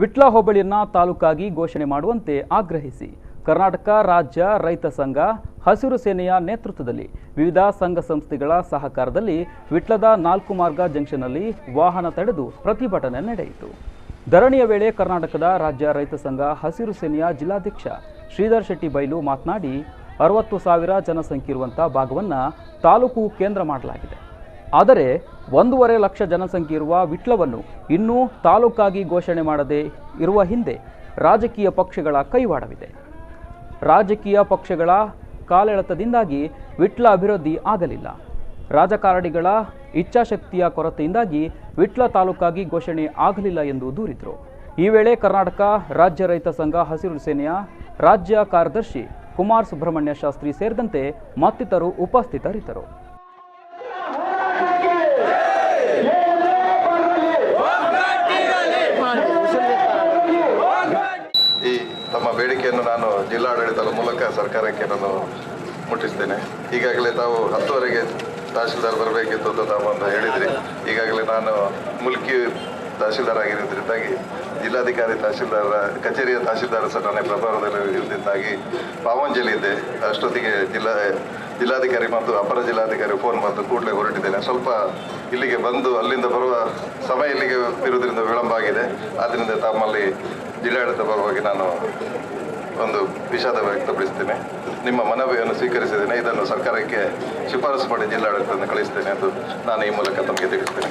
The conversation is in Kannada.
ವಿಟ್ಲ ಹೋಬಳಿಯನ್ನ ತಾಲೂಕಾಗಿ ಘೋಷಣೆ ಮಾಡುವಂತೆ ಆಗ್ರಹಿಸಿ ಕರ್ನಾಟಕ ರಾಜ್ಯ ರೈತ ಸಂಘ ಹಸಿರು ಸೇನೆಯ ನೇತೃತ್ವದಲ್ಲಿ ವಿವಿಧ ಸಂಘ ಸಂಸ್ಥೆಗಳ ಸಹಕಾರದಲ್ಲಿ ವಿಟ್ಲದ 4 ಮಾರ್ಗ ಜಂಕ್ಷನ್ನಲ್ಲಿ ವಾಹನ ತಡೆದು ಪ್ರತಿಭಟನೆ ನಡೆಯಿತು. ಧರಣಿಯ ವೇಳೆ ಕರ್ನಾಟಕದ ರಾಜ್ಯ ರೈತ ಸಂಘ ಹಸಿರು ಸೇನೆಯ ಜಿಲ್ಲಾಧ್ಯಕ್ಷ ಶ್ರೀಧರ್ ಶೆಟ್ಟಿ ಬೈಲು ಮಾತನಾಡಿ 60,000 ಜನಸಂಖ್ಯೆ ಇರುವಂತಹ ಭಾಗವನ್ನು ತಾಲೂಕು ಕೇಂದ್ರ ಮಾಡಲಾಗಿದೆ. ಆದರೆ 1.5 ಲಕ್ಷ ಜನಸಂಖ್ಯೆ ಇರುವ ವಿಟ್ಲವನ್ನು ಇನ್ನೂ ತಾಲೂಕಾಗಿ ಘೋಷಣೆ ಮಾಡದೆ ಇರುವ ಹಿಂದೆ ರಾಜಕೀಯ ಪಕ್ಷಗಳ ಕೈವಾಡವಿದೆ. ರಾಜಕೀಯ ಪಕ್ಷಗಳ ಕಾಲೆಳೆತದಿಂದಾಗಿ ವಿಟ್ಲ ಅಭಿವೃದ್ಧಿ ಆಗಲಿಲ್ಲ. ರಾಜಕಾರಣಿಗಳ ಇಚ್ಛಾಶಕ್ತಿಯ ಕೊರತೆಯಿಂದಾಗಿ ವಿಟ್ಲ ತಾಲೂಕಾಗಿ ಘೋಷಣೆ ಆಗಲಿಲ್ಲ ಎಂದು ದೂರಿದರು. ಈ ವೇಳೆ ಕರ್ನಾಟಕ ರಾಜ್ಯ ರೈತ ಸಂಘ ಹಸಿರು ಸೇನೆಯ ರಾಜ್ಯ ಕಾರ್ಯದರ್ಶಿ ಕುಮಾರ್ ಸುಬ್ರಹ್ಮಣ್ಯ ಶಾಸ್ತ್ರಿ ಸೇರಿದಂತೆ ಮತ್ತಿತರರು ಉಪಸ್ಥಿತರಿದ್ದರು. ಈ ತಮ್ಮ ಬೇಡಿಕೆಯನ್ನು ನಾನು ಜಿಲ್ಲಾಡಳಿತದ ಮೂಲಕ ಸರ್ಕಾರಕ್ಕೆ ನಾನು ಮುಟ್ಟಿಸ್ತೇನೆ. ಈಗಾಗಲೇ ತಾವು 10ವರೆಗೆ ತಹಶೀಲ್ದಾರ್ ಬರಬೇಕಿತ್ತು ಅಂತ ತಾವು ಹೇಳಿದ್ರಿ. ಈಗಾಗಲೇ ನಾನು ಮುಲ್ಕಿ ತಹಶೀಲ್ದಾರ್ ಆಗಿರೋದ್ರಿಂದಾಗಿ ಜಿಲ್ಲಾಧಿಕಾರಿ ತಹಶೀಲ್ದಾರ ಕಚೇರಿಯ ತಹಶೀಲ್ದಾರ್ ಸಹ ನನ್ನ ಪ್ರಭಾವದಲ್ಲಿ ಇರುವುದರಿಂದಾಗಿ ಪಾವಂಜಲಿ ಇದ್ದೆ. ಅಷ್ಟೊತ್ತಿಗೆ ಜಿಲ್ಲಾಧಿಕಾರಿ ಮತ್ತು ಅಪರ ಜಿಲ್ಲಾಧಿಕಾರಿ ಫೋನ್ ಬಂದು ಕೂಡಲೇ ಹೊರಟಿದ್ದೇನೆ. ಸ್ವಲ್ಪ ಇಲ್ಲಿಗೆ ಬಂದು ಅಲ್ಲಿಂದ ಬರುವ ಸಮಯ ಇಲ್ಲಿಗೆ ಇರುವುದರಿಂದ ವಿಳಂಬ ಆಗಿದೆ. ಆದ್ದರಿಂದ ತಮ್ಮಲ್ಲಿ ಜಿಲ್ಲಾಡಳಿತ ಪರವಾಗಿ ನಾನು ಒಂದು ವಿಷಾದ ವ್ಯಕ್ತಪಡಿಸ್ತೇನೆ. ನಿಮ್ಮ ಮನವಿಯನ್ನು ಸ್ವೀಕರಿಸಿದ್ದೇನೆ. ಇದನ್ನು ಸರ್ಕಾರಕ್ಕೆ ಶಿಫಾರಸು ಮಾಡಿ ಜಿಲ್ಲಾಡಳಿತವನ್ನು ಕಳಿಸ್ತೇನೆ ಎಂದು ನಾನು ಈ ಮೂಲಕ ತಮಗೆ ತಿಳಿಸ್ತೇನೆ.